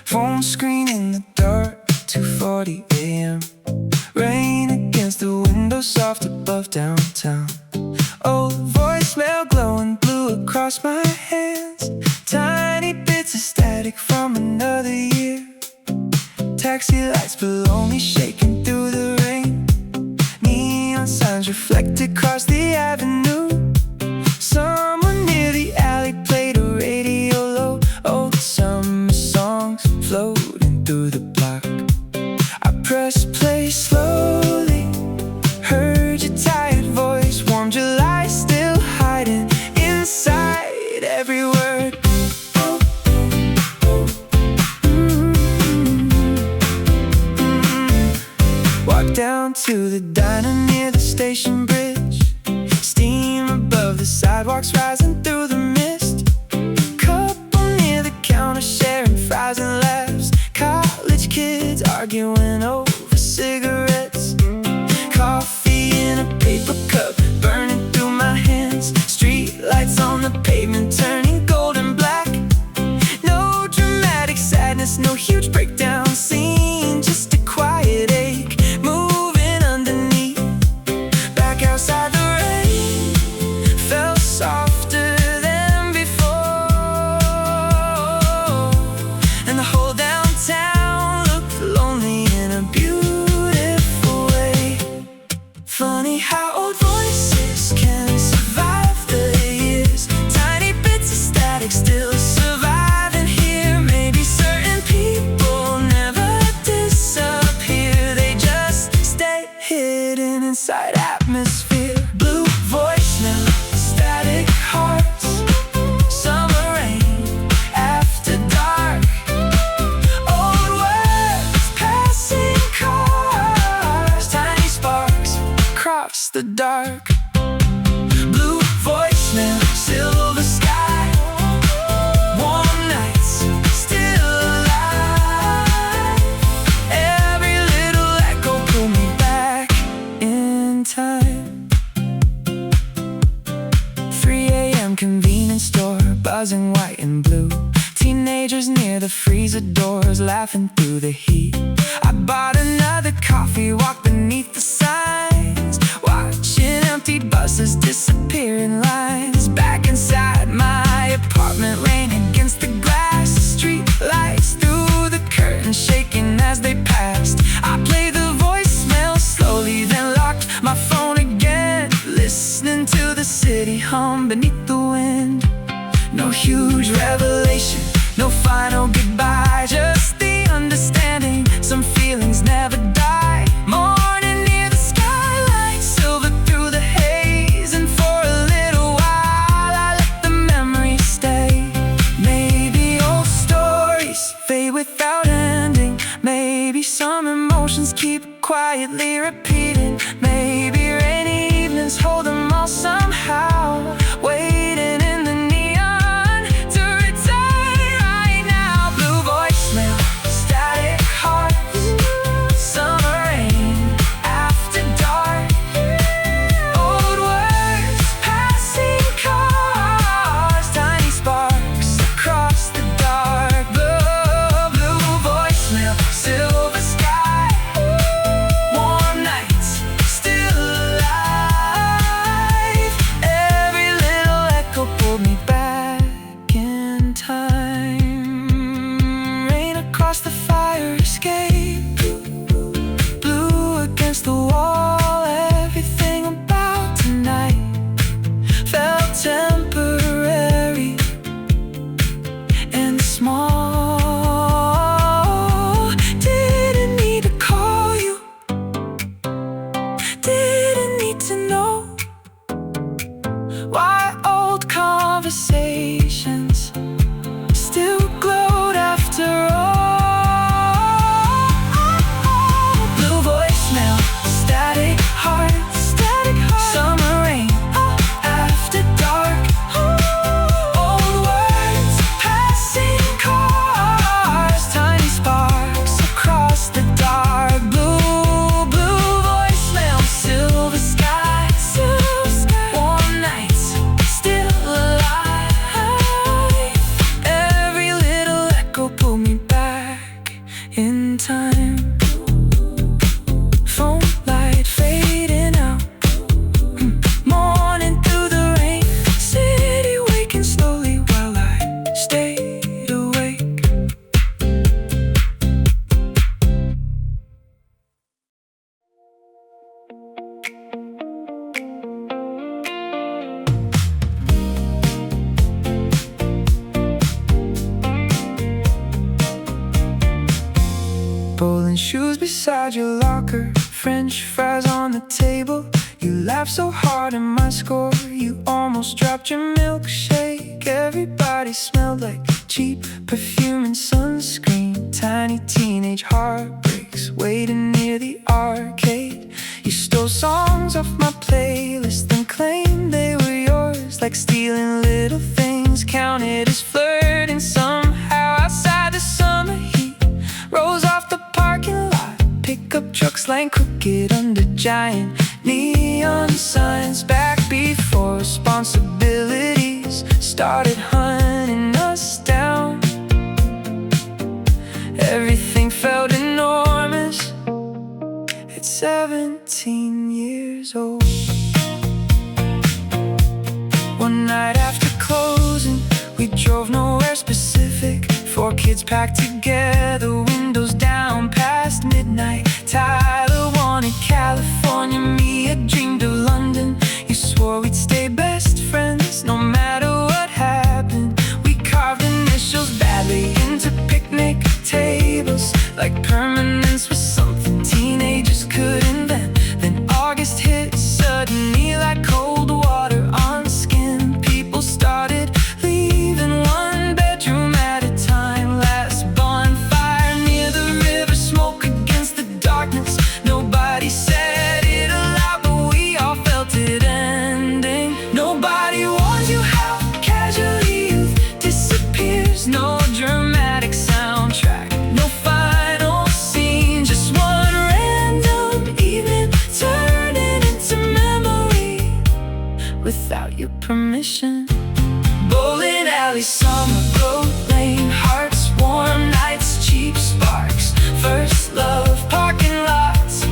Phone screen in the dark, 2:40 a.m. Rain against the window, soft above downtown. Old voicemail glowing blue across my hands. Tiny bits of static from another year. Taxi lights below me shaking through the rain. Neon signs reflect across the avenue. Someone near the alley played a radio low. Old summer songs floating through the block. I pressed play slowly, heard your tired voice. Warm July still hiding inside every word. Walk down to the diner near the station bridge. Steam above the sidewalks rising through the mist. Couple near the counter sharing fries and laughs. College kids arguing over cigarettes. Coffee in a paper cup burning through my hands. Street lights on the pavement turning golden black. No dramatic sadness, no huge breakdown scene. Just a quiet ache moving underneath. Back outside the rain felt softer than before. And the whole downtown looked lonely in a beautiful way. Funny how old voices can survive the years. Tiny bits of static still surviving here. Maybe certain people never disappear. They just stay hidden inside atmosphere. Blue voice now, static hearts. Summer rain after dark. Old words passing cars. Tiny sparks across the dark. Blue voice now, silver sky. Warm nights still alive. Every little echo pulled me back in time. 3 a.m. convenience store, buzzing white and blue. Teenagers near the freezer doors, laughing through the heat. I bought another coffee, walked beneath the signs, watching empty buses disappear in lines. Back inside my apartment, rain against the glass. Street lights through the curtains shaking as they passed. I played the voicemail slowly, then locked my phone again. Listening to the city hum beneath the wind. No huge revelation, no final goodbye, just the understanding some feelings never die. Morning near the skyline, silver through the haze. And for a little while I let the memories stay. Maybe old stories fade without ending. Maybe some emotions keep quietly repeating. Maybe rainy evenings hold them all somehow. Waiting in the neon to return right now. Blue voice and shoes beside your locker. French fries on the table. You laughed so hard at my score, you almost dropped your milkshake. Everybody smelled like cheap perfume and sunscreen. Tiny teenage heartbreaks waiting near the arcade. You stole songs off my playlist and claimed they were yours, like stealing little things counted as flirting. Somehow outside the summer heat rose off the parking lot. Pickup trucks lying crooked under giant neon signs. Back before responsibilities started hunting us down, everything felt enormous at 17 years old. One night after closing, we drove nowhere specific. 4 kids packed together, windows down past midnight. Tyler wanted California, me had dreamed of London. You swore we'd stay best friends no matter what happened. We carved initials badly into picnic tables, like permanence was something teenagers could invent. Then August hit suddenly like cold water on skin. People started leaving one bedroom at a time. Last bonfire near the river, smoke against the darkness. Nobody said it aloud, but we all felt it ending. Nobody warns you how casually youth disappears. No dramatic soundtrack, no final scene, just one random evening turning into memory without your permission. Bowling alley, summer, road lane, hearts, warm nights, cheap sparks, first love, parking lots,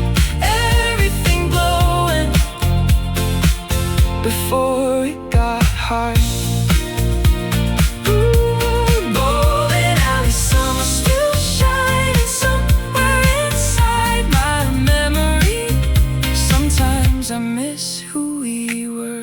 everything glowing before it got hard. Bowling alley, summer, still shining somewhere inside my memory. Sometimes I miss who we were.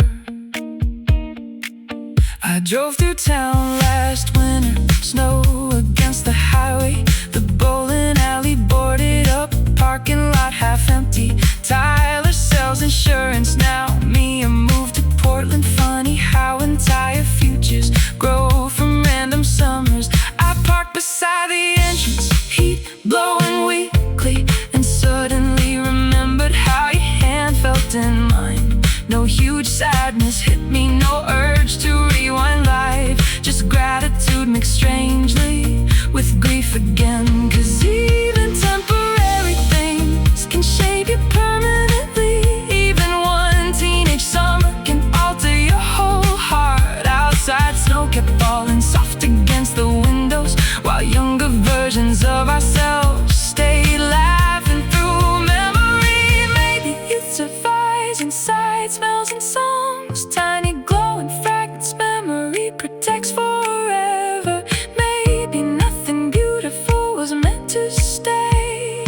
I drove through town last winter, snow against the highway. The bowling alley boarded up, parking lot half empty. Tyler sells insurance now, me I moved to Portland. Funny how entire futures grow from random summers. I parked beside the entrance, heat blowing weakly, and suddenly remembered how your hand felt in mine. No huge sadness hit me, no urge to rewind life, just gratitude mixed strangely with grief again. 'Cause even temporary things can shape you permanently. Even one teenage summer can alter your whole heart. Outside snow kept falling soft against the windows, while younger versions of ourselves stayed laughing through memory. Maybe youth survives inside smells and songs, tiny glowing fragments memory protects forever. Maybe nothing beautiful was meant to stay.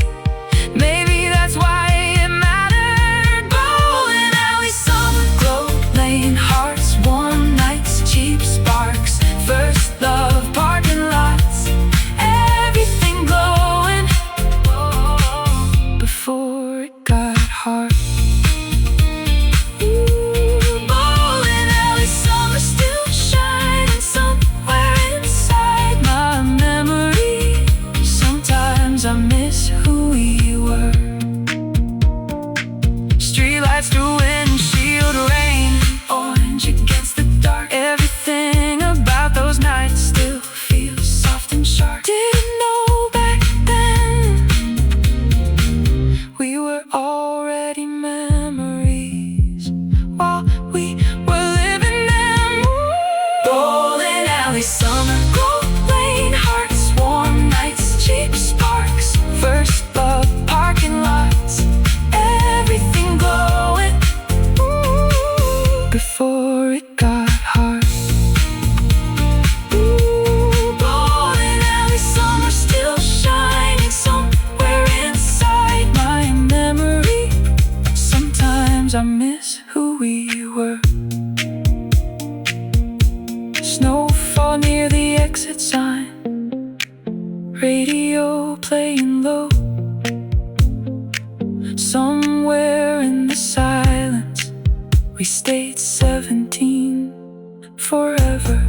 Maybe that's why it mattered. Bowling alley, summer, glow lane, hearts, warm nights, cheap sparks, first love, parking lots, everything glowing before it got hard. Bowling alley, summer, still shining somewhere inside my memory. Sometimes I miss who we were. Streetlights through windshield rain, orange against the dark. Everything about those nights still feels soft and sharp. Didn't know back then we were already memories while we were living them. Bowling alley, summer, glow lane, hearts, warm nights, cheap sparks, first love, parking lots, everything glowing before it got hard. Bowling alley, summer, still shining somewhere inside my memory. Sometimes I miss who we were. Snowfall near the exit sign, radio playing low, somewhere in the silence, we stayed 17 forever.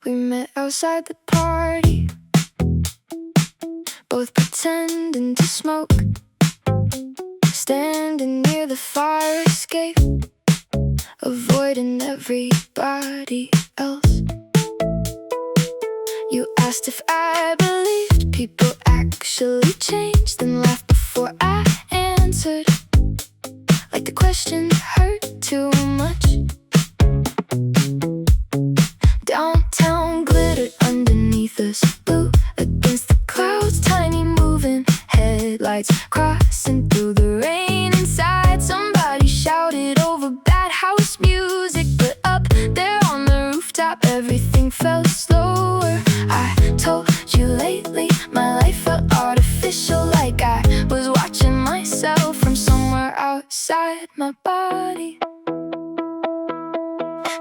We met outside the party, both pretending to smoke, standing near the fire escape, avoiding everybody else. You asked if I believed people actually changed, then laughed before I answered, like the question hurt too much. Downtown glittered underneath us, blue against the clouds, tiny moving headlights crossing through the rain. Inside somebody shouted over bad house music, but up there on the rooftop everything felt slower. I told you lately my life felt artificial, like I was watching myself from somewhere outside my body.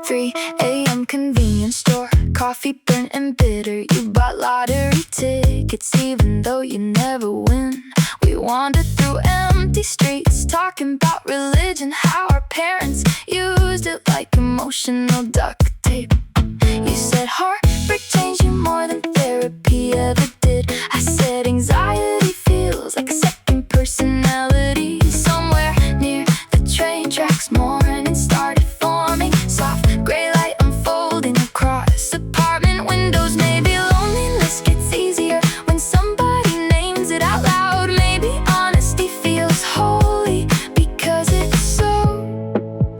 3 a.m. convenience store, coffee burnt and bitter. You bought lottery tickets even though you never win. We wandered through empty streets, talking about religion, how our parents used it like emotional duct tape. You said heartbreak changed you more than therapy ever did. I said anxiety feels like a second personality. Somewhere near the train tracks morning started forming, soft gray light unfolding across apartment windows. Maybe loneliness gets easier when somebody names it out loud. Maybe honesty feels holy because it's so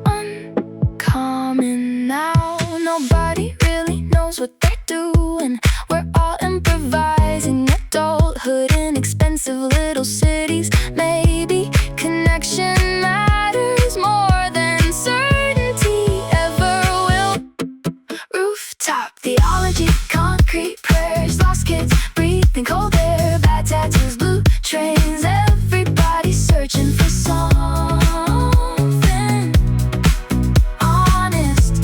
uncommon now. Nobody really knows what they're doing. We're all improvising adulthood in expensive little cities. Maybe connection matters more than certainty ever will. Rooftop theology, concrete prayers, lost kids breathing cold air, bad tattoos, blue trains, everybody searching for something honest.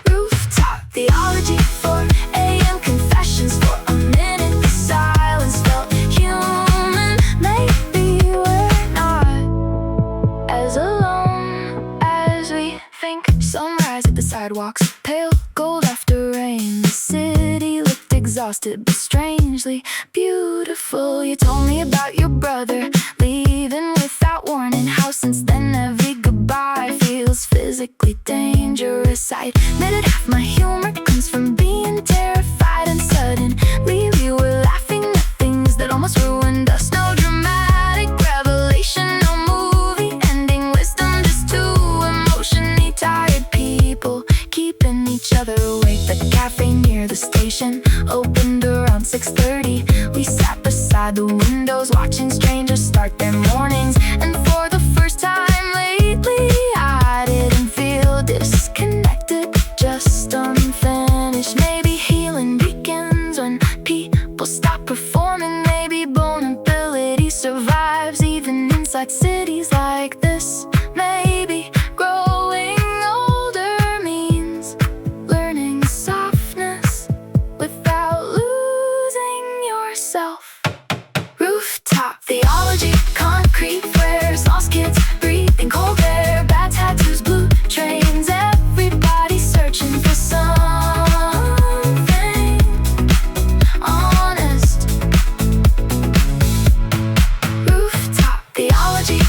Rooftop theology, 4 a.m. confessions. For a minute the silence felt human. Maybe we're not as alone as we think. Sunrise at the sidewalks, pale gold after rain. The city looked exhausted but strangely beautiful. You told me about your brother leaving without warning, how since then every goodbye feels physically dangerous. I admitted half my humor comes from being terrified, and suddenly we were laughing at things that almost ruined us. No dramatic revelation, no movie ending wisdom, just two emotionally tired people keeping each other awake. The cafe near the station opened around 6:30. We sat beside the windows watching strangers start their mornings, and for the first time lately I didn't feel disconnected, just unfinished. Maybe healing begins when people stop performing. Maybe vulnerability survives even inside cities like this. Maybe growing older means learning softness without losing yourself. Rooftop theology, concrete prayers, lost kids breathing cold air, bad tattoos, blue trains, everybody searching for something honest. Rooftop theology,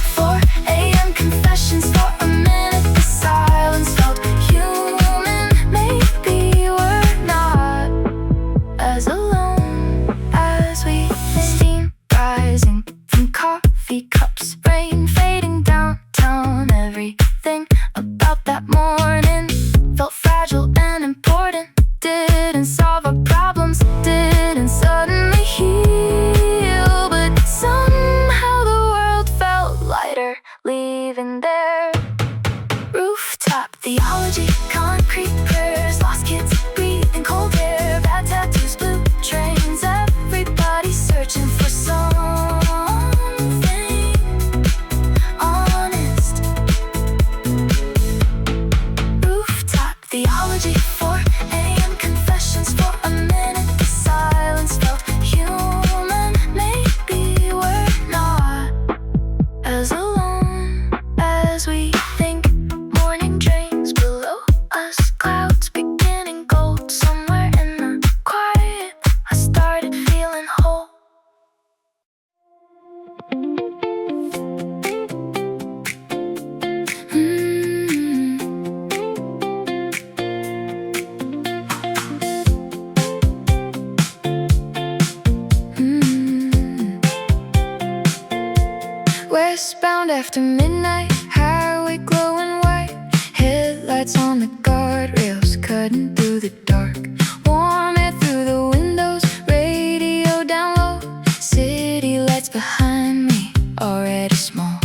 Westbound after midnight, highway glowing white, headlights on the guardrails cutting through the dark. Warm air through the windows, radio down low, city lights behind me, already small.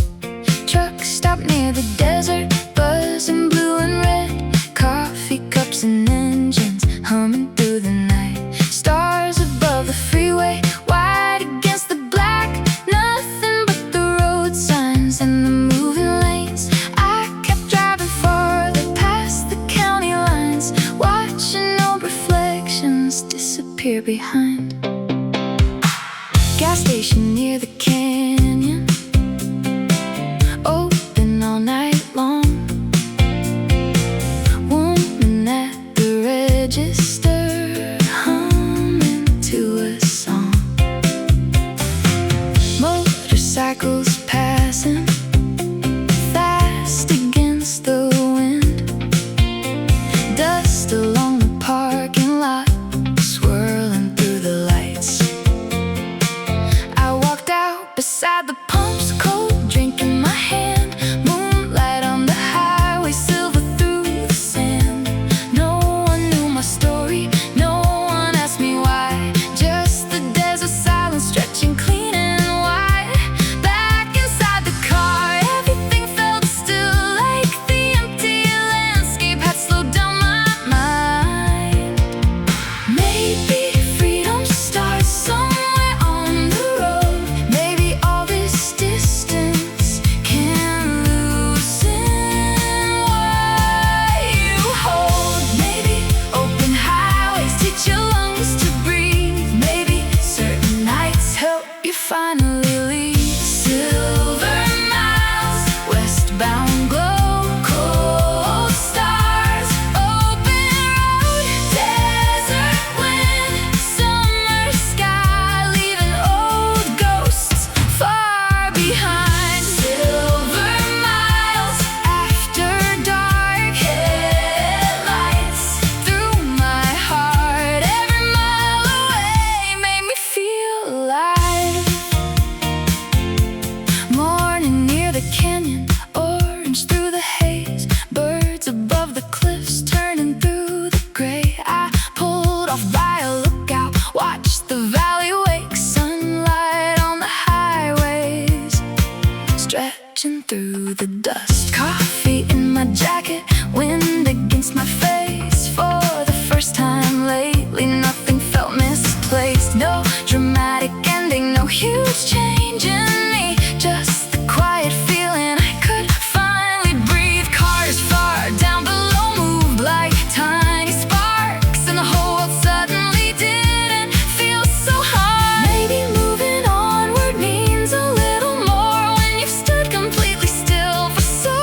Truck stop near the desert, buzzing blue and red, coffee cups and engines humming through the night. Stars above the freeway, white against the black, nothing but the road signs and the moving lanes. I kept driving farther past the county lines, watching old reflections disappear behind. Gas station near the canyon, open all night long. Woman at the register, humming to a song. Motorcycles passing fast against the wind, dust along the parking lot, swirling through the lights. I walked out beside the pumps, cold drink in my hand, moonlight on the highway, silver through the sand. No one knew my story, no one asked me why, just the desert silence stretching clean and wide. Back inside the car, everything felt still, like the empty landscape had slowed down my mind. Maybe freedom starts somewhere on the road. Maybe all this distance can loosen what you hold. Maybe open highways teach your lungs to breathe. Maybe certain nights help you finally leave. Silver miles, westbound glow, cold stars, open road, desert wind, summer sky, leaving old ghosts far behind. Silver miles after dark, headlights through my heart, every mile away made me feel alive. Morning near the canyon, orange through the haze, birds above the cliffs turning through the gray. I pulled off by a lookout, watched the valley wake, sunlight on the highways stretching through the dust. Coffee in my jacket, wind against my face. For the first time lately, nothing felt misplaced. No dramatic ending, no huge change in me, just the quiet feeling I could finally breathe. Cars far down below moved like tiny sparks, and the whole world suddenly didn't feel so hard. Maybe moving onward means a little more when you've stood completely still for so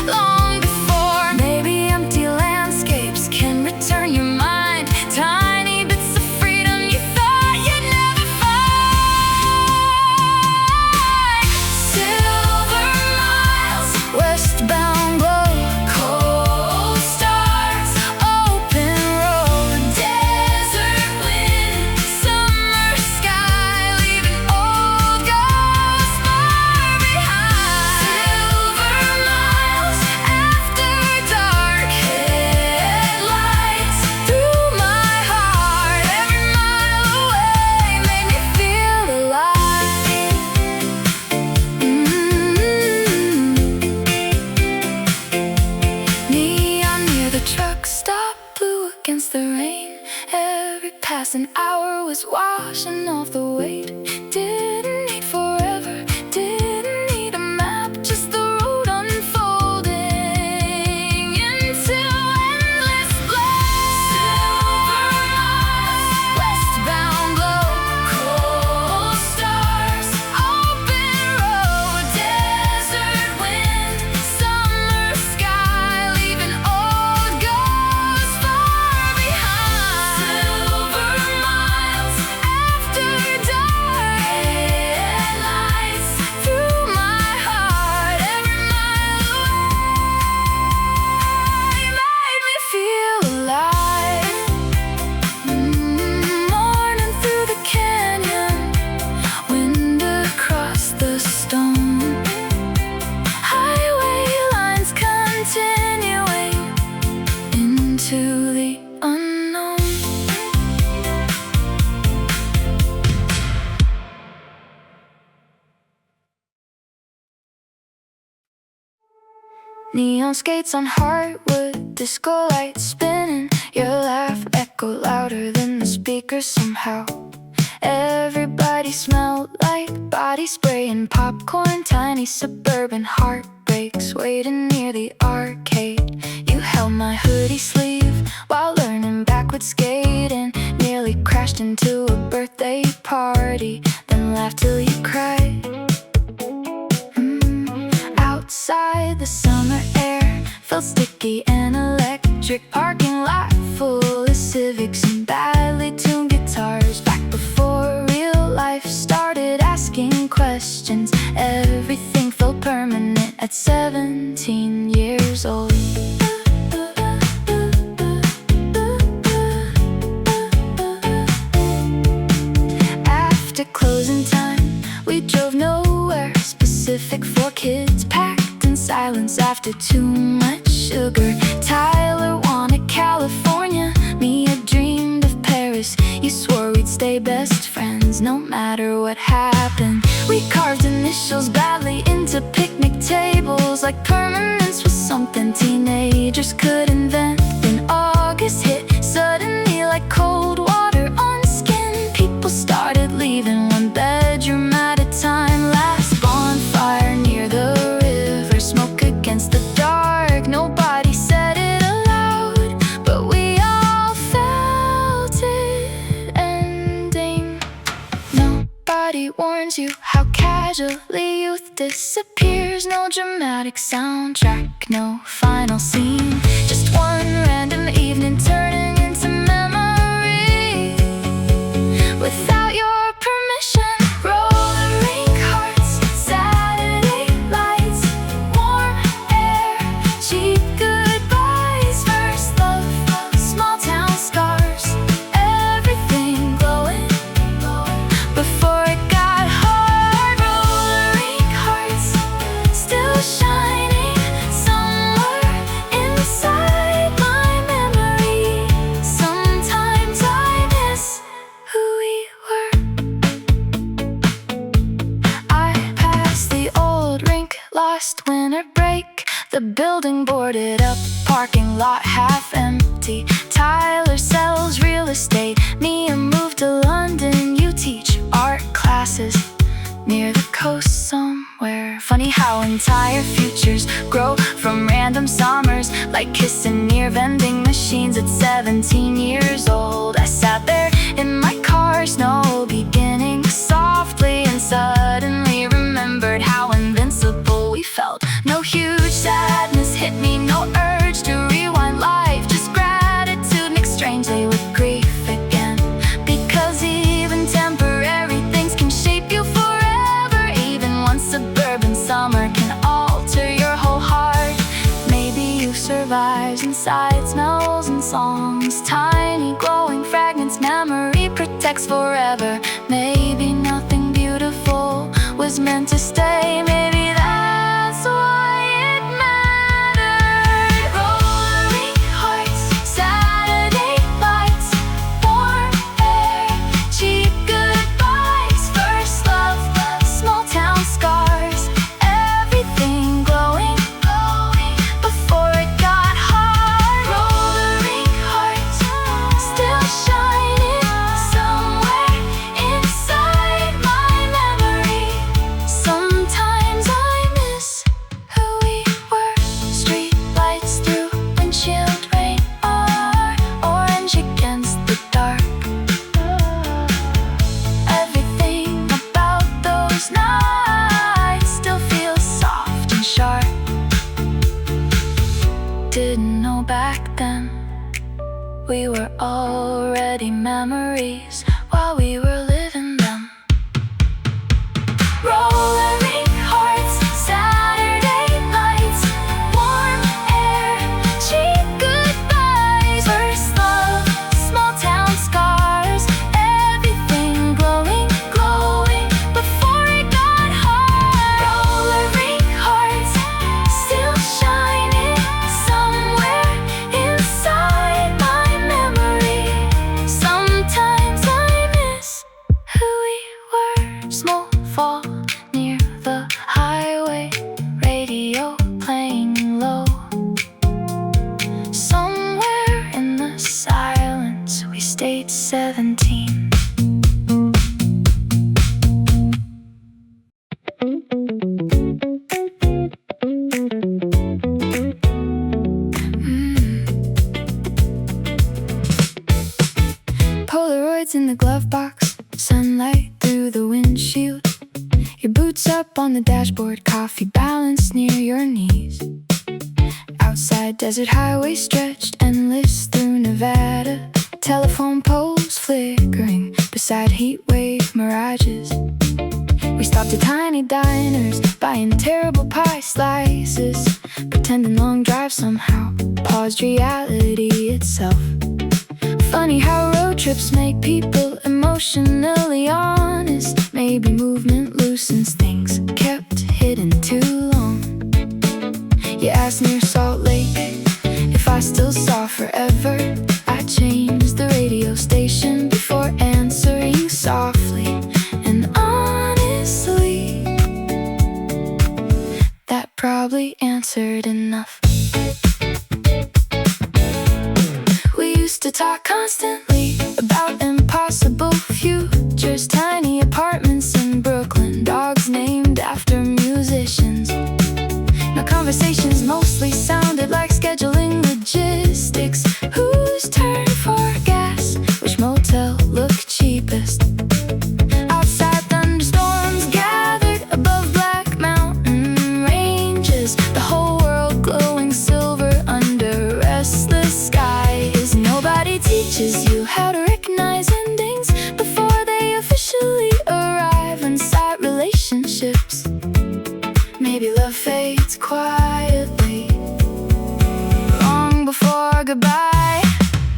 long before. Maybe empty landscapes can return your mind, tiny bits of freedom you thought you'd never find. Neon skates on hardwood, disco lights spinning. Your laugh echoed louder than the speakers somehow. Everybody smelled like body spray and popcorn. Tiny suburban heartbreaks waiting near the arcade. You held my hoodie sleeve while learning backward skating. Nearly crashed into a birthday party, then laughed till you cried. Outside, the summer air felt sticky and electric. Parking lot full of Civics and badly tuned guitars. Back before real life started asking questions, everything felt permanent at 17 years old. After closing time, we drove nowhere specific for kids, packed in silence after too much sugar. Tyler wanted California, Mia dreamed of Paris. You swore we'd stay best friends no matter what happened. We carved initials badly into picnic tables, like permanence was something teenagers could invent. Then August hit suddenly like cold water on skin. People started leaving one bedroom at a time. Last bonfire near the river, smoke against the dark. Nobody said it aloud, but we all felt it ending. Nobody warns you how casually youth disappears. No dramatic soundtrack, no final scene. Just one random evening turning into memory without your permission. Roller rink hearts, Saturday lights, warm air, cheap goodbyes, first love, small town scars, everything glowing before it got hard. Roller rink hearts, still shining somewhere inside my memory. Sometimes I miss who we were. I passed the old rink last winter break. The building boarded up, parking lot half empty. Tyler sells real estate, Mia moved to London. You teach art classes near the coast somewhere. Funny how entire futures grow from random summers, like kissing near vending machines at 17 years old. I sat there in my car, snow beginning softly, and suddenly remembered how invincible we felt. No huge sadness hit me, no urge to rewind life, just gratitude mixed strangely with grief again. Because even temporary things can shape you forever. Even one suburban summer can alter your whole heart. Maybe you survive inside smells and songs, tiny glowing fragments memory protects forever. Maybe nothing beautiful was meant to stay. Maybe that's why it mattered. Roller rink hearts, Saturday lights, warm air, cheap goodbyes, first love, small town scars, everything glowing before it got hard. Roller rink hearts, still shining somewhere inside my memory. Sometimes I miss who we were. Street lights through windshield rain are orange against the dark. Everything about those nights still feels soft and sharp. Didn't know back then we were already memories while we were living them. Roller rink hearts, Saturday nights, warm air, cheap goodbyes, first love, small town scars, everything glowing before it got hard. Roller rink hearts, still shining somewhere inside my memory. Sometimes I miss who we were. Snowfall near the highway, radio playing low. up on the dashboard, coffee balanced near your knees. Outside, desert highway stretched endless through Nevada. Telephone poles flickering beside heat wave mirages. We stopped at tiny diners, buying terrible pie slices, pretending long drives somehow paused reality itself. Funny how road trips make people emotionally honest. Maybe movement loosens things kept hidden too long. You asked near Salt Lake if I still saw forever. I changed the radio station before answering softly. And honestly, that probably answered enough. We used to talk constantly about impossible futures, tiny apartments in Brooklyn, dogs named after musicians. Now conversations mostly sounded like scheduling logistics. Whose turn for gas? Which motel looked cheapest? Outside, thunderstorms gathered above black mountain ranges, the whole world glowing silver under restless skies. Nobody teaches you how to recognize endings before they officially arrive inside relationships. Maybe love fades quietly long before goodbye.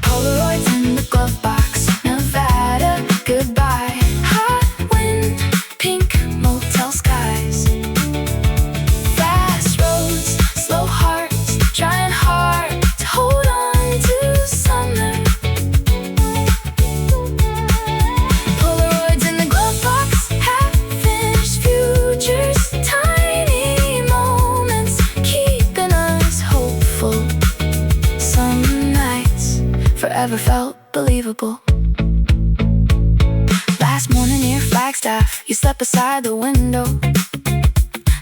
Polaroids in the Glovebox, Nevada, goodbye. Hot wind, pink motel skies. Fast roads, slow hearts, trying hard to hold on to summer. Polaroids in the Glovebox, half-finished futures, tiny moments keeping us hopeful. Some nights forever felt believable. Last morning near Flagstaff, you slept beside the window.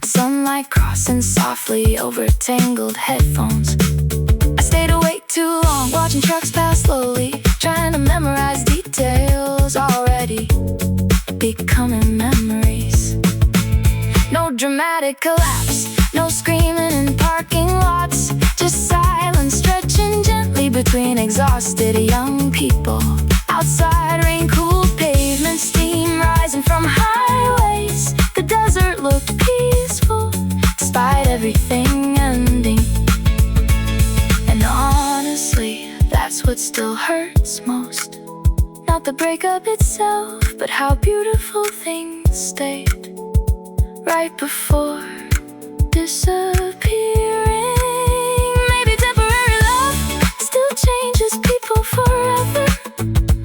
Sunlight crossing softly over tangled headphones. I stayed awake too long, watching trucks pass slowly, trying to memorize details already becoming memories. No dramatic collapse, no screaming in parking lots, just silence stretching gently between exhausted young people. Outside, rain-cooled pavement, steam rising from highways. The desert looked peaceful, despite everything ending. And honestly, that's what still hurts most. Not the breakup itself, but how beautiful things stayed right before disappearing. Maybe temporary love still changes people forever.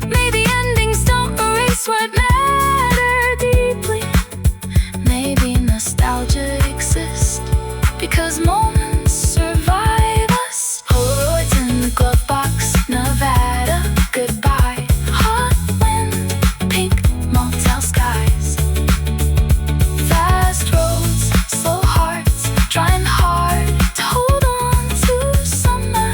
Maybe endings don't erase what mattered deeply. Maybe nostalgia exists because moments survive us. Polaroids in the Glovebox, Nevada, goodbye. Hot wind, pink motel skies. Fast roads, slow hearts, trying hard to hold on to summer.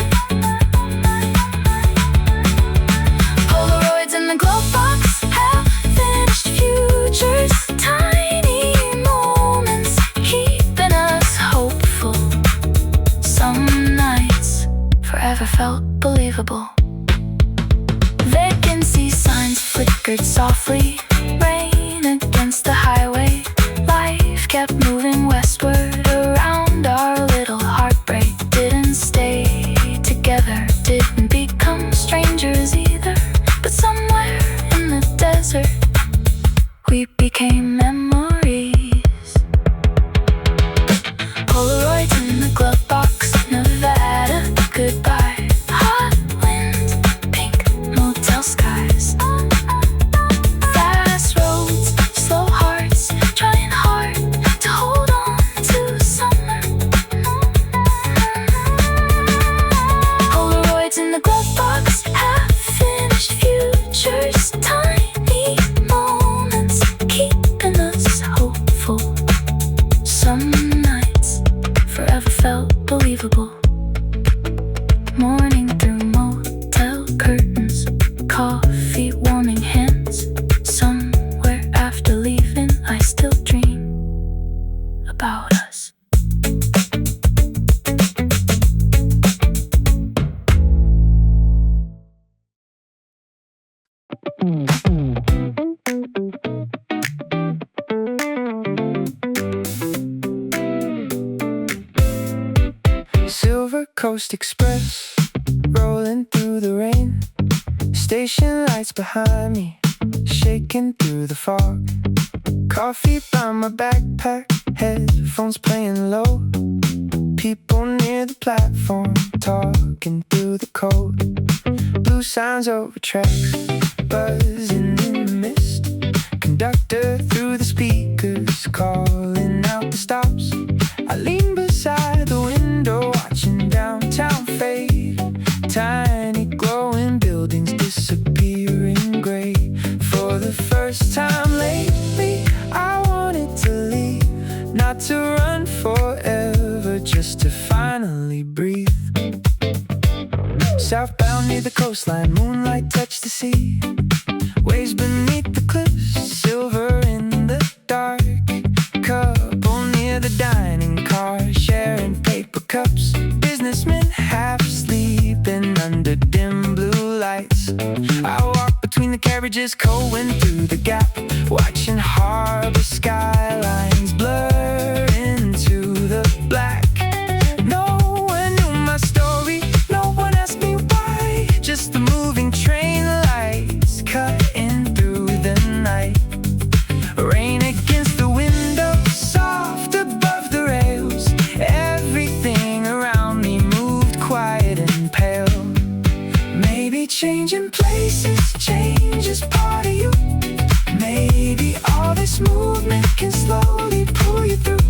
Polaroids in the Glovebox, half-finished futures, tiny moments keeping us hopeful. Some nights forever felt believable. Vacancy signs flickered softly, rain against the highway. Life kept moving westward around our little heartbreak. Didn't stay together, didn't become strangers either. But somewhere in the desert, we became memories. Polaroids in the Glovebox, Nevada, goodbye. Hot wind, pink motel skies. Fast roads, slow hearts, trying hard to hold on to summer. Polaroids in the Glovebox, half-finished futures, tiny moments keeping us Coast Express, rolling through the rain. Station lights behind me, shaking through the fog. Coffee by my backpack, headphones playing low. People near the platform, talking through the code. Blue signs over tracks, buzzing in the mist. Conductor through the speakers, calling out the stops. I lean beside the window, watching downtown fade. Tiny glowing buildings disappear in gray. For the first time lately, I wanted to leave. Not to run forever, just to finally breathe. Southbound near the coastline, moonlight touched the sea. Waves beneath the cliffs, silver in the dark. Couple near the dining car, sharing paper cups. Businessmen half sleeping under dim blue lights. I walk between the carriages, going through the gap, watching harbor skylines blur into the black. No one knew my story, no one asked me why. Just the moving train lights cutting through the night. Rain against the window, soft above the rails. Everything around me moved quiet and pale. Maybe changing places, change is part of you. Maybe all this movement can slowly pull you through.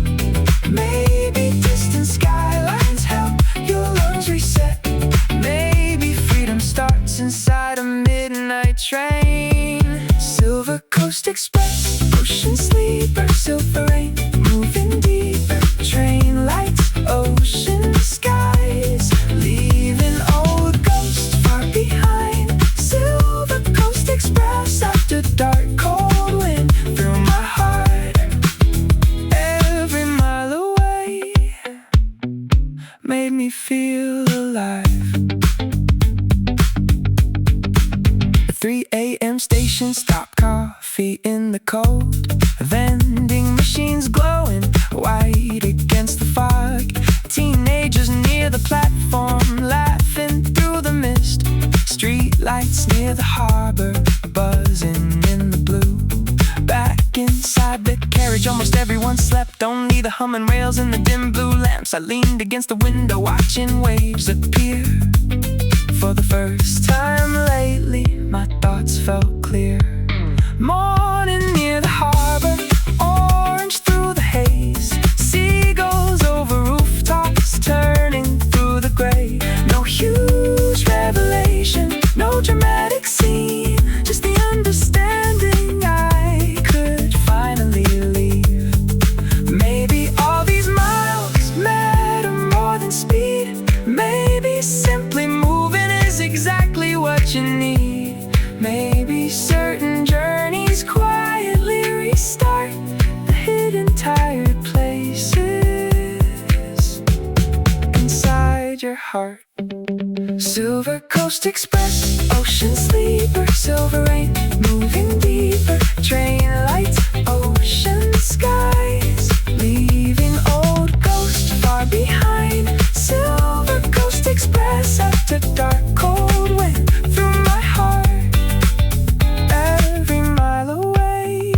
Maybe distant skylines help your lungs reset. Maybe freedom starts inside a midnight train. Silver Coast Express, ocean sleeper, silver rain. Moving deeper, train lights, ocean skies. Leaving old ghosts far behind. Silver Coast Express, after dark, cold wind through my heart. Every mile away made me feel alive. The 3 a.m. station stop, coffee in the cold. Vending machines glowing white against the fog. Teenagers near the platform, laughing through the mist. Street lights near the harbor, buzzing in the blue. Back inside the carriage, almost everyone slept. Only the humming rails and the dim blue lamps. I leaned against the window, watching waves appear. For the first time lately, my thoughts felt clear. Morning near the harbor, orange through the haze. Seagulls over rooftops, turning through the gray. No huge revelation, no dramatic scene, just the understanding I could finally leave. Maybe all these miles matter more than speed. Maybe simply moving is exactly what you need. Maybe certain journeys quietly restart the hidden tired places inside your heart. Silver Coast Express, ocean sleeper, silver rain. Moving deeper, train lights, ocean skies. Leaving old ghosts far behind. Silver Coast Express, after dark, cold wind through my heart. Every mile away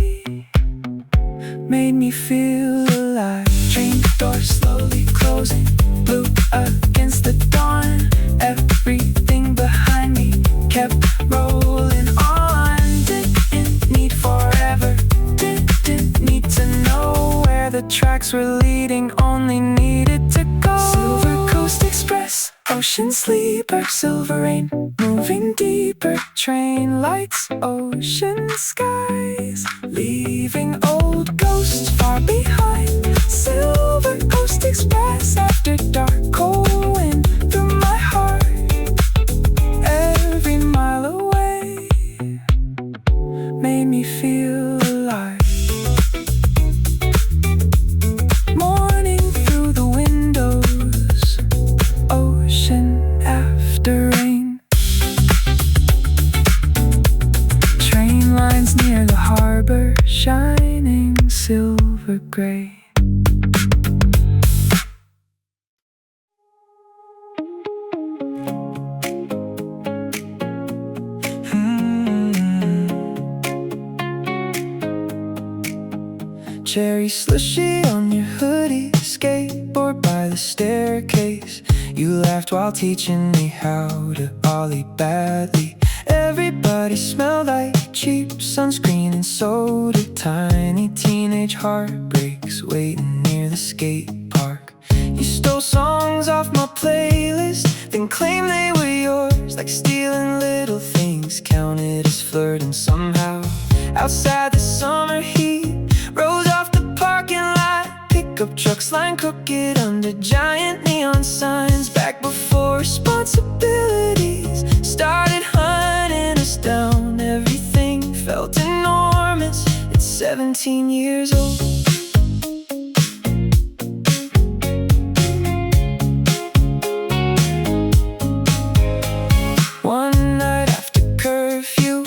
made me feel alive. Train doors slowly closing, blue against the dawn. Everything behind me kept rolling on. Didn't need forever, didn't need to know where the tracks were leading, only needed to go. Silver Coast Express, ocean sleeper, silver rain. Moving deeper, train lights, ocean skies. Leaving old ghosts far behind. Silver Coast Express, after dark, cold wind through my heart. Every mile away made me feel alive. Morning through the windows, ocean after rain. Train lines near the harbor, shining silver gray. cherry slushy on your hoodie, skateboard by the staircase. You laughed while teaching me how to ollie badly. Everybody smelled like cheap sunscreen, and so did tiny teenage heartbreaks waiting near the skate park. You stole songs off my playlist, then claimed they were yours, like stealing little things counted as flirting somehow. Outside the summer heat rose off the parking lot. Pickup trucks line crooked under giant neon signs. Back before responsibilities started hunting us down, everything felt enormous at 17 years old. One night after curfew,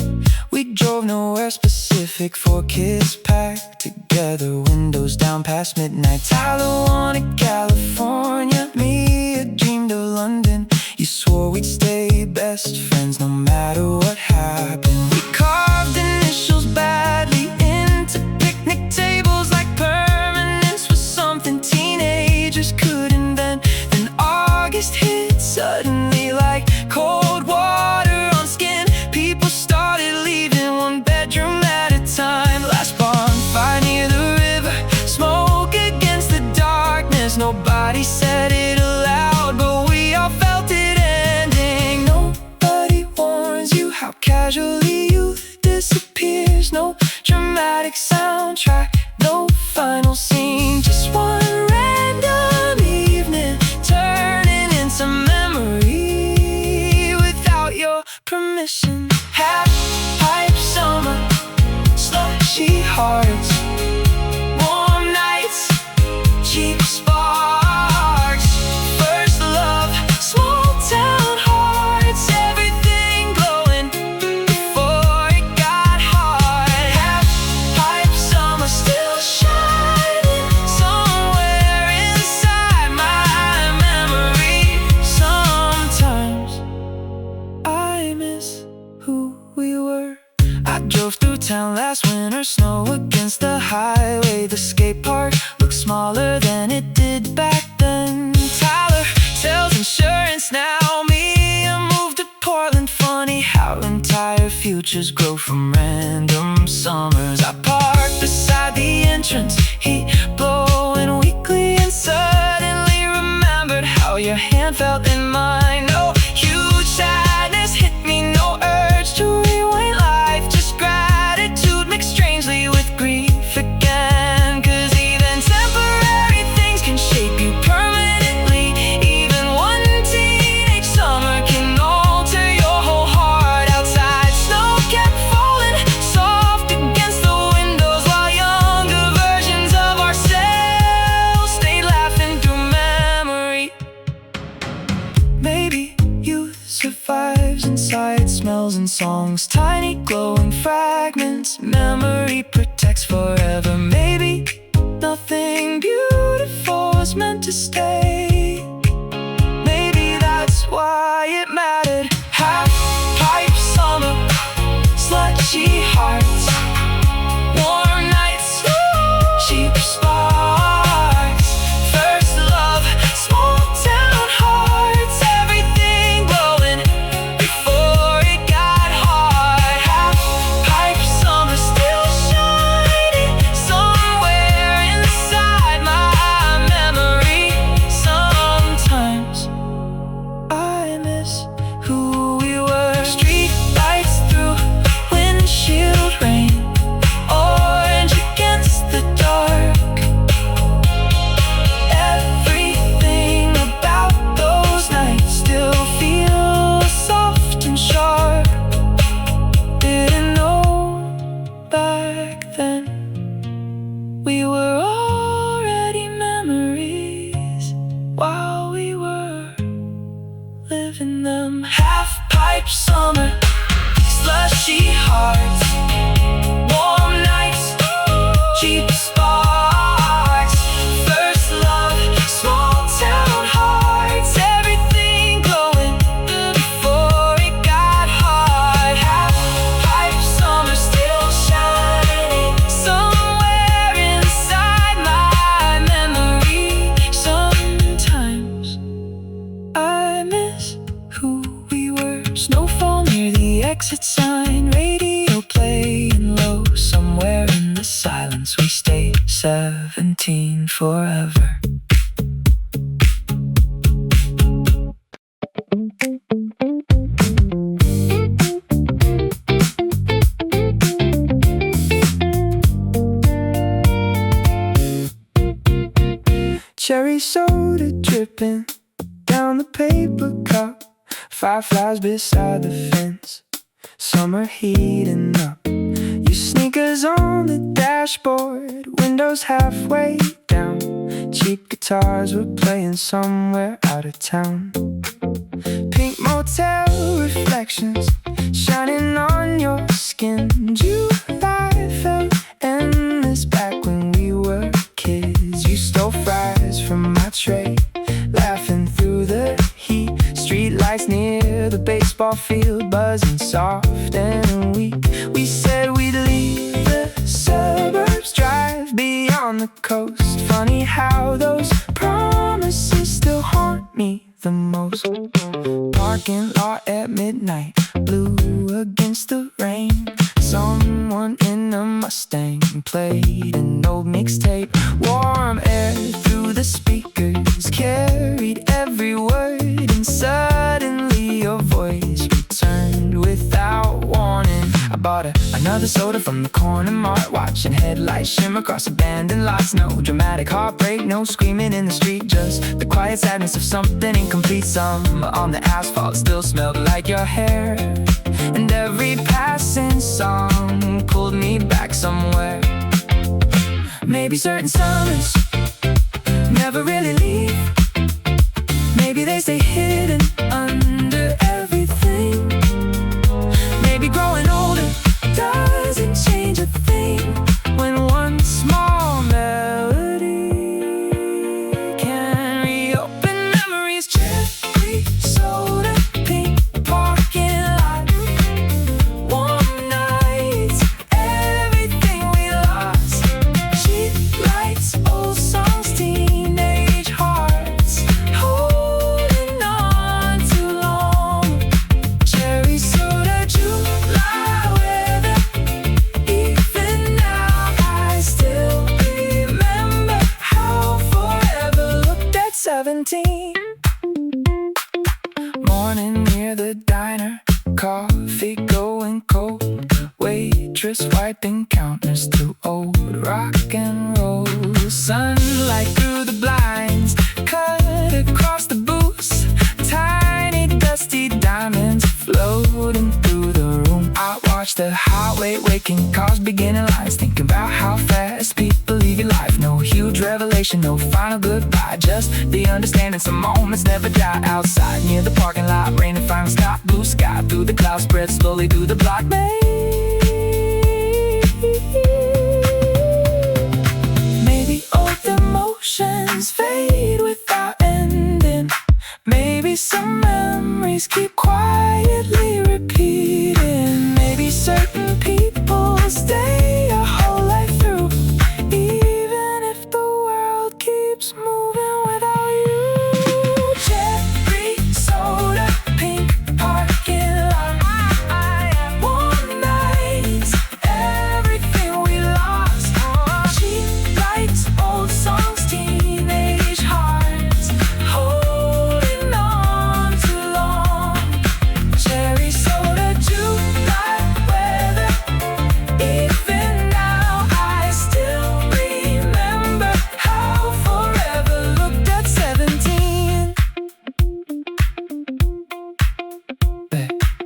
we drove nowhere specific. 4 kids packed together, windows down past midnight. Tyler wanted California, me had dreamed of London. You swore we'd stay best friends no matter what happened. We carved initials badly into picnic tables, like permanence was something teenagers could invent. Then August hit suddenly like cold water on skin. People started leaving one bedroom at a time. Last bonfire near the river, smoke against the darkness. Nobody said it aloud, but we all felt it ending. Nobody warns you how casually youth disappears. No dramatic soundtrack, no final scene, just one random evening turning into memory without your permission. Halfpipe summer, slushy hearts, warm nights, cheap sparks. First love, small town hearts, everything glowing before it got hard. Halfpipe summer still shining somewhere inside my memory. Sometimes I miss who we were. I drove through town last winter, snow against the highway. The skate park looked smaller than it did back then. Tyler sells insurance now, me, I moved to Portland. Funny how entire futures grow from random summers. I parked beside the entrance, heat blowing weekly, and suddenly remembered how your hand felt in mine. No huge sadness hit me, no urge to rewind life, just gratitude mixed strangely with grief again. 'Cause even temporary things can shape you permanently. Even one teenage summer can alter your whole heart. Outside snow kept falling soft against the windows, while younger versions of ourselves stayed laughing through memory. Maybe youth survives inside smells and songs, tiny glowing fragments. Memory protects forever. Maybe nothing beautiful was meant to stay. Maybe that's why it mattered. Halfpipe summer, slushy hearts, warm nights, cheap sparks. First love, small town hearts, everything glowing before it got hard. Halfpipe summer still shining somewhere inside my memory. Sometimes I miss who we were. Street lights through windshield rain, orange against the dark. Everything about those nights still feels soft and sharp. Didn't know back then we were already memories while we were living them. Halfpipe summer, slushy hearts, warm nights, cheap sparks. First love, small town hearts, everything glowing before it got hard. Halfpipe summer still shining somewhere inside stay 17 forever. Cherry soda dripping down the paper cup. Fireflies beside the fence. Summer heating up. Your sneakers on the dashboard. Windows halfway down. Cheap guitars were playing somewhere out of town. Pink motel reflections shining on your skin. July felt endless back when we were kids. You stole fries from my tray, laughing through the heat. Street lights near the baseball field, buzzing soft and weak. We said we'd leave the suburbs, drive beyond the coast. Funny how those promises still haunt me the most. Parking lot at midnight, blue against the rain. Someone in a Mustang played an old mixtape. Warm air through the speakers carried every word, and suddenly your voice returned without warning. I bought another soda from the corner mart, watching headlights shimmer across abandoned lots. No dramatic heartbreak, no screaming in the street, just the quiet sadness of something incomplete. Some on the asphalt still smelled like your hair, and every passing song pulled me back somewhere. Maybe certain summers never really leave. Maybe they stay hidden under everything. Maybe growing older doesn't change a thing, when one small melody can reopen memories. Cherry soda, pink parking lot, warm nights, everything we lost. Cheap lights, old songs, teenage hearts, holding on too long. Cherry soda, July weather, even now I still remember how forever looked at 17. Morning near the diner, coffee going cold. Waitress wiping counters to old rock and roll. Sunlight through the blinds, cut across the booths. Tiny dusty diamonds floating through the room. I watch the highway waking cars, beginning lines, thinking about how fast people leave your life. No huge revelation, no final goodbye, just the understanding some moments never die. Outside near the parking lot, rain and finally stop. Blue sky through the clouds, spread slowly through the block. Maybe old emotions fade without ending. Maybe some memories keep quietly repeating. Maybe certain people stay a whole life through, even if the world keeps moving without you. Cherry soda, pink parking lot, warm nights, everything we lost. Cheap lights, old songs, teenage hearts, holding on too long. Cherry soda, July weather, even now I still remember how forever looked at 17.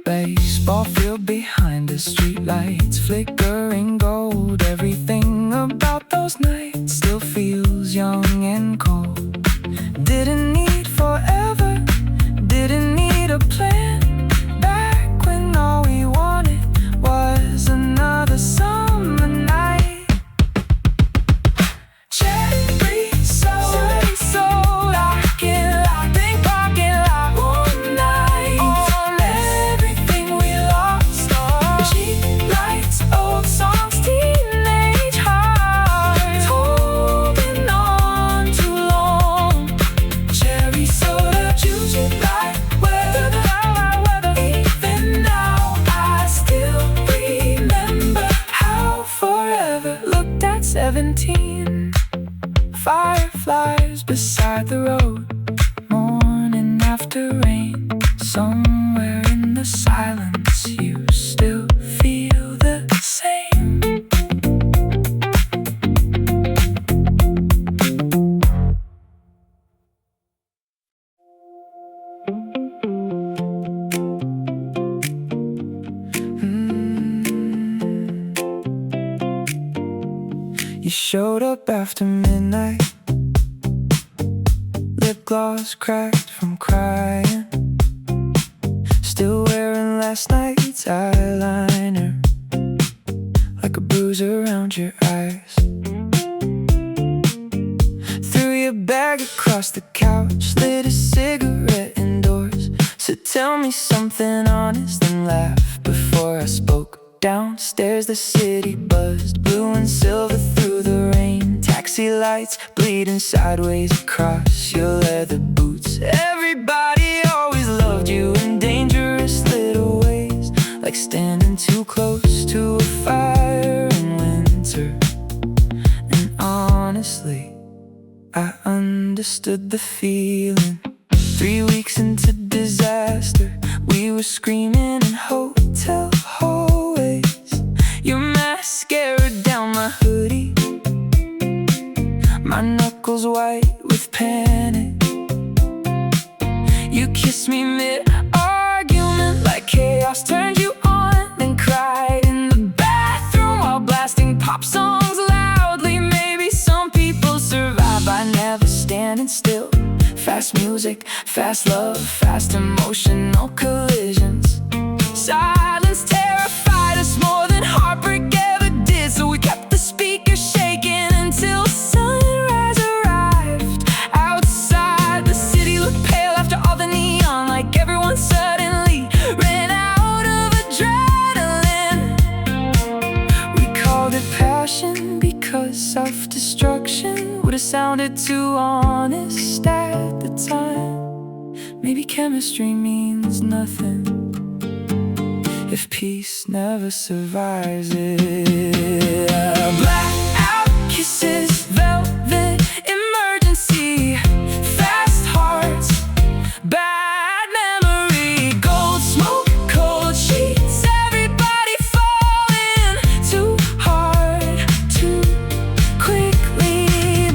Baseball field behind the street lights, flickering gold. Everything about those nights still feels young and cold. Didn't need forever, didn't need a plan. Back when all we wanted was another summer night. Cherry soda, parking lot, pink parking lot, warm nights, everything we lost. Cheap lights, old songs, teenage hearts, holding on too long. rain. Fireflies beside the road, morning after rain. Somewhere in the silence you still feel the same. You showed up after midnight, lip gloss cracked from crying, still wearing last night's eyeliner, like a bruise around your eyes. Threw your bag across the couch, lit a cigarette indoors. Said tell me something honest and laugh before I spoke. Downstairs the city buzzed, blue and silver through the rain. Taxi lights bleeding sideways across your leather boots. Everybody always loved you in dangerous little ways, like standing too close to a fire in winter. And honestly, I understood the feeling. 3 weeks into disaster, we were screaming in hotel hallways. Your mascara down my hoodie, my knuckles white with panic. You kissed me mid-argument like chaos turned you on, then cried in the bathroom while blasting pop songs loudly. Maybe some people survive by never standing still. Fast music, fast love, fast emotional collisions. Silence terrified us more than heartbreak ever did, so we kept the speakers shaking until sunrise arrived. Outside, the city looked pale after all the neon, like everyone suddenly ran out of adrenaline. We called it passion because self-destruction would have sounded too honest at the time. Maybe chemistry means nothing if peace never survives it. Blackout kisses, velvet emergency, fast hearts, bad memory, gold smoke, cold sheets, everybody falling too hard, too quickly.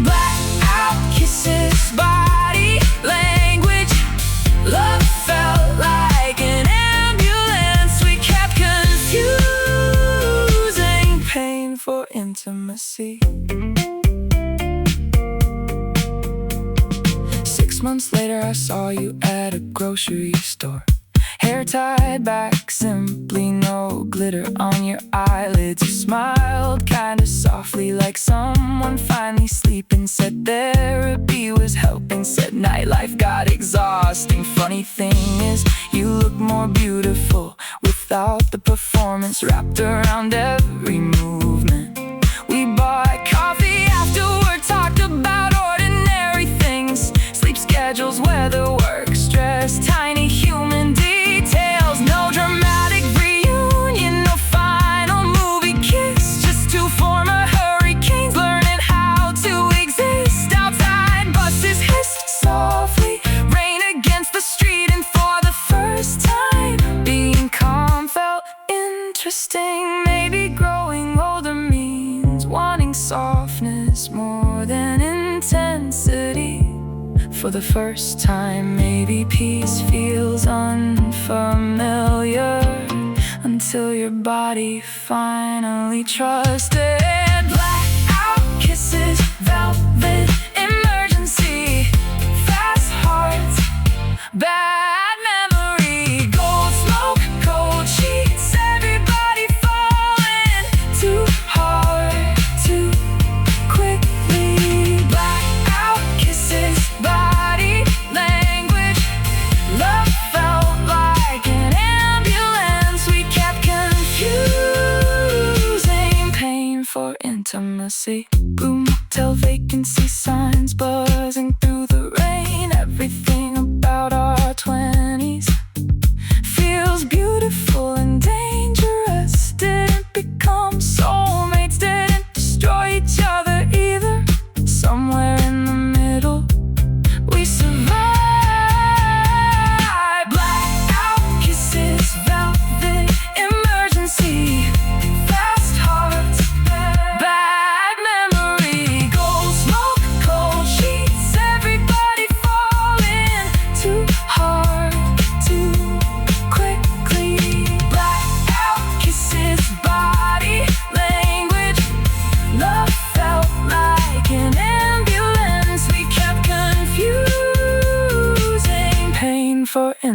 Blackout kisses, body language, love felt like an ambulance. We kept confusing pain for intimacy. 6 months later I saw you at a grocery store, hair tied back simply, no glitter on your eyelids. You smiled kinda softly like someone finally sleeping. Said therapy was helping, said nightlife got exhausting. Funny thing is, you look more beautiful without the performance wrapped around every movement. We bought coffee afterward, talked about ordinary things, sleep schedules, weather, work, stress, tiny human details. No dramatic reunion, no final movie kiss, just two former hurricanes learning how to exist outside. Buses hissed softly, rain against the street, and for the first time being calm felt interesting. Maybe growing older means wanting softness more than intensity. For the first time, maybe peace feels unfamiliar until your body finally trusted. Blackout kisses, velvet emergency, fast hearts, bad memory, gold smoke, cold sheets, everybody falling too hard, too quickly. Blackout kisses, body language, love felt like an ambulance. We kept confusing pain for intimacy. Blue motel vacancy signs buzzing through the rain. Everything about our 20s feels beautiful and dangerous. Didn't become soulmates, didn't destroy each other either.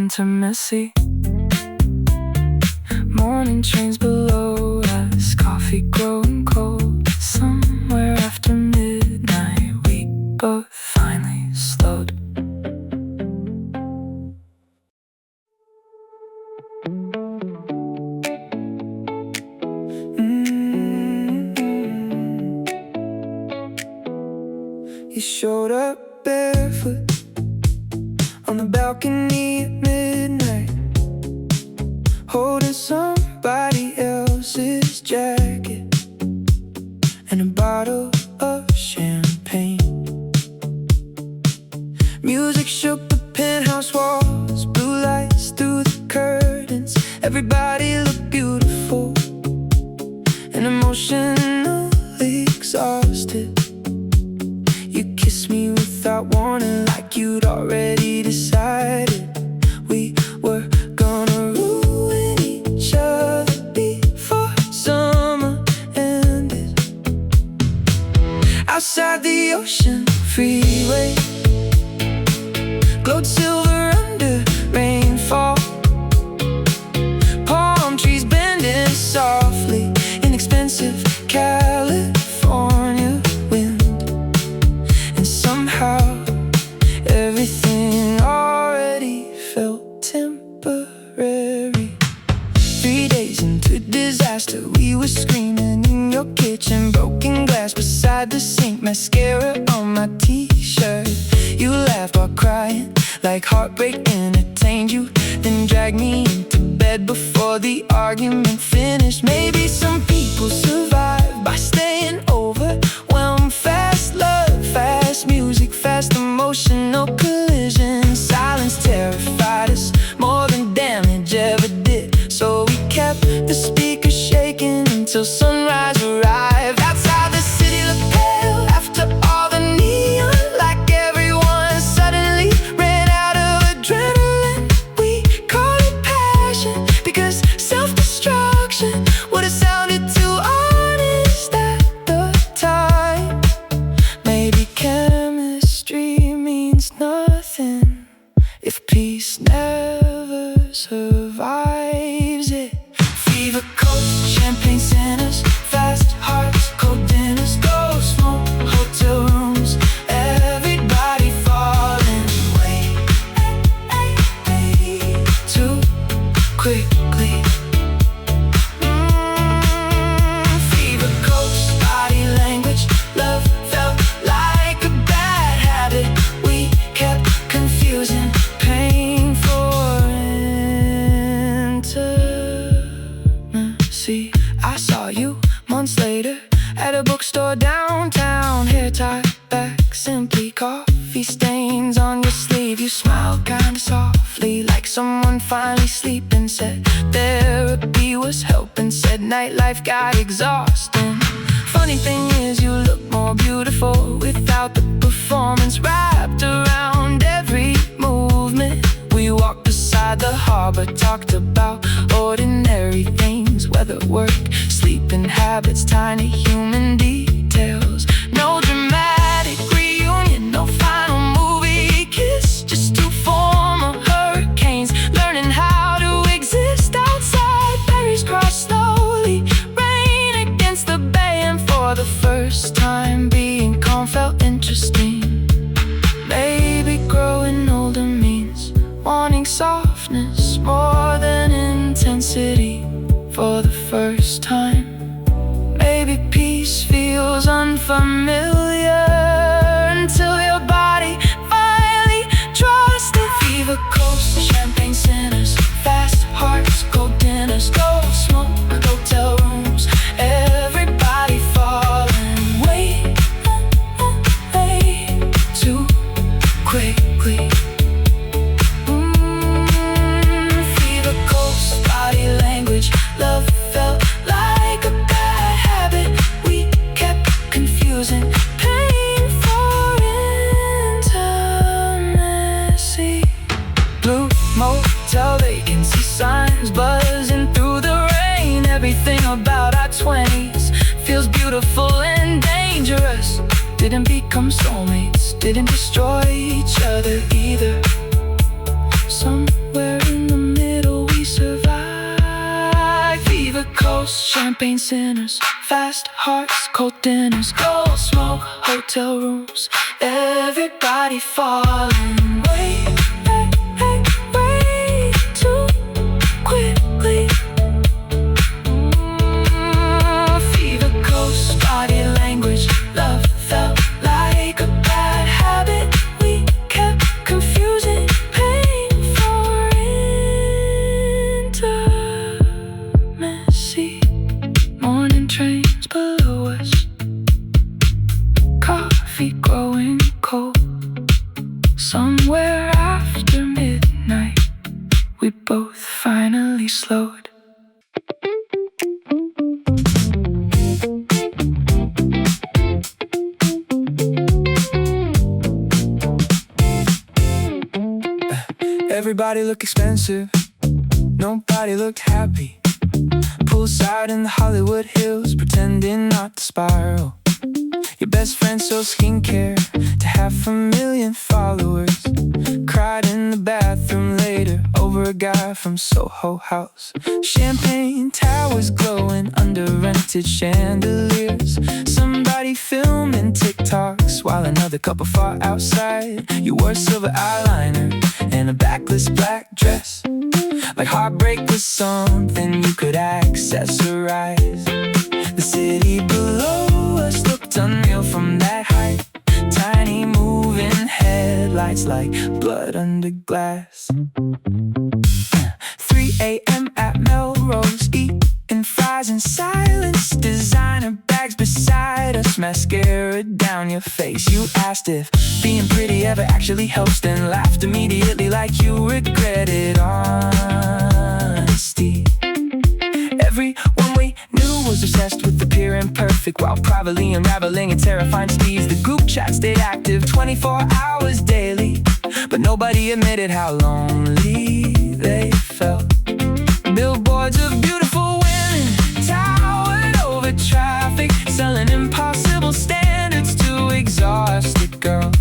intimacy. Morning trains below us, coffee growing cold. Somewhere after midnight, we both finally slowed. You showed up barefoot on the balcony at midnight, holding somebody else's jacket and a bottle of champagne. Music shook the penthouse walls, blue lights through the curtains. Everybody looked beautiful and emotionally exhausted. You kissed me without warning, like you'd already decided we were gonna ruin each other before summer ended. Outside the ocean freeway glowed silver under rainfall. Palm trees bending softly, inexpensive California wind. And somehow everything already felt temporary. 3 days into disaster, we were screaming in your kitchen, broken glass beside the sink, mascara on my t-shirt. You laughed while crying, like heartbreak entertained you, then dragged me into bed before the argument finished. Maybe some people survive by staying overwhelmed. Fast love, fast music, fast emotional collision. Silence terrified us more than damage ever did, so we kept the speakers shaking until sunrise arrived. Outside the city looked pale after all the neon, like everyone suddenly ran out of adrenaline. We call it passion because self-destruction would have sounded too honest at the time. Maybe chemistry means nothing if peace never survives it. Fever coats, champagne sinners, fast hearts, cold dinners, go smoke, hotel rooms, everybody falling way too quickly. Fever coats, body language, love felt like a bad habit. We kept confusing pain for intimacy. I saw you months later at a bookstore downtown, hair tied back simply, coffee stains on your sleeve. You smiled kinda softly, like someone finally sleeping. Said therapy was helping, said nightlife got exhausting. Funny thing is, you look more beautiful without the performance wrapped around every movement. We walked beside the harbor, talked about ordinary things, weather, work, sleeping habits, tiny human details. No dramatic reunion, no final movie kiss, just two former hurricanes learning how to exist outside. Berries cross slowly, rain against the bay, and for the first time being calm felt interesting. Maybe growing older means wanting softness more than intensity for the first time. Maybe peace feels unfamiliar until your body finally trusts it. Fever coast, champagne sinners, fast hearts, cold dinners, go smoke, hotel rooms, everybody falling way too quickly. Fever coast, body language, love felt like a bad habit. We kept confusing pain for intimacy. Blue motel vacancy signs buzzing through the rain. Everything about our 20s feels beautiful and dangerous. Didn't become soulmates, didn't destroy each other either. Somewhere in the middle we survive. Fever coast, champagne sinners, fast hearts, cold dinners, gold smoke, hotel rooms, everybody falling way, way too quickly. Fever coast, body language, love felt like a bad habit. We kept confusing pain for intimacy. Morning trains below us, coffee growing cold. Somewhere after midnight, we both finally slowed. Everybody looked expensive, nobody looked happy. Poolside in the Hollywood Hills, pretending not to spiral. Your best friend sold skincare to 500,000 followers. Cried in the bathroom later over a guy from Soho House. Champagne towers glowing under rented chandeliers. Somebody filming TikToks while another couple fought outside. You wore silver eyeliner and a backless black dress, like heartbreak was something you could accessorize. The city below us looked unreal from that height. Tiny moving headlights like blood under glass. 3 a.m. at Melrose, eating fries in silence. Designer bags beside us, mascara down your face. You asked if being pretty ever actually helps, then laughed immediately like you regretted honesty. Everyone we knew was obsessed with appearing perfect, while privately unraveling in terrifying speeds. The group chat stayed active 24 hours daily, but nobody admitted how lonely they felt. Billboards of beautiful women towered over traffic, selling impossible standards to exhausted girls.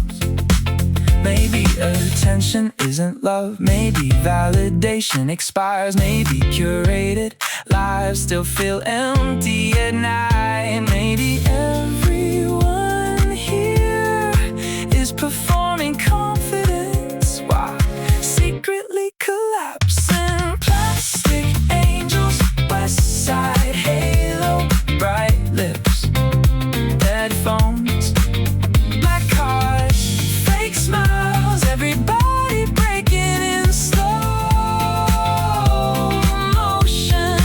Maybe attention isn't love, maybe validation expires, maybe curated lives still feel empty at night. Maybe everyone here is performing confidence while secretly collapsing. Plastic angels, west side halo, bright lips, dead phones, black cars, fake smiles, everybody breaking in slow motion.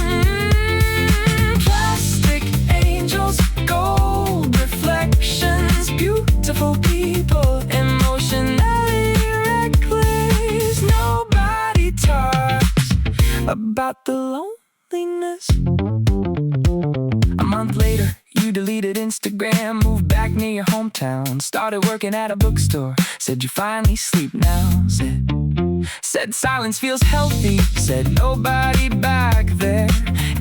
Plastic angels, gold reflections, beautiful people, emotionally reckless. Nobody talks about the loneliness. A month later, you deleted Instagram, moved back near your hometown, started working at a bookstore. Said you finally sleep now. Said silence feels healthy. Said nobody back there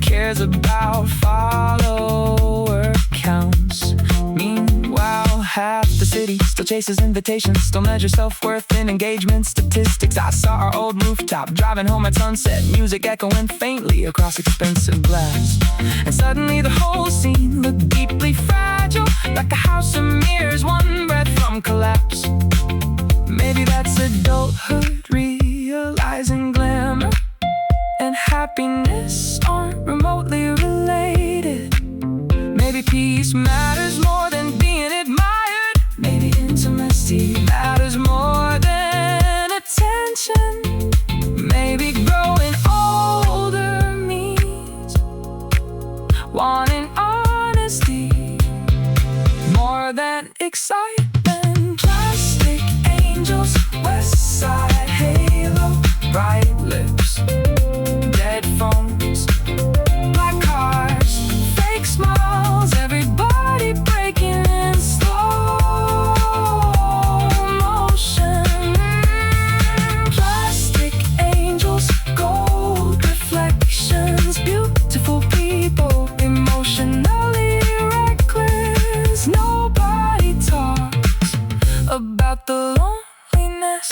cares about follower counts. Meanwhile, half the city still chases invitations, still measures self-worth in engagement statistics. I saw our old rooftop driving home at sunset, music echoing faintly across expensive glass. And suddenly the whole scene looked deeply fragile, like a house of mirrors, one breath from collapse. Maybe that's adulthood, realizing glamour and happiness aren't remotely related. Maybe peace matters more than being admired. Maybe intimacy matters more than attention. Maybe growing older means wanting honesty more than excitement. Plastic angels, west side halo, bright lips, dead phones, black cars, fake smiles, everybody breaking in slow motion. Plastic angels, gold reflections, beautiful people, emotionally reckless. Nobody talks about the loneliness.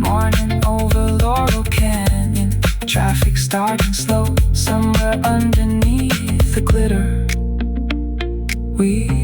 morning over Laurel Canyon. Traffic starting slow somewhere underneath the glitter. We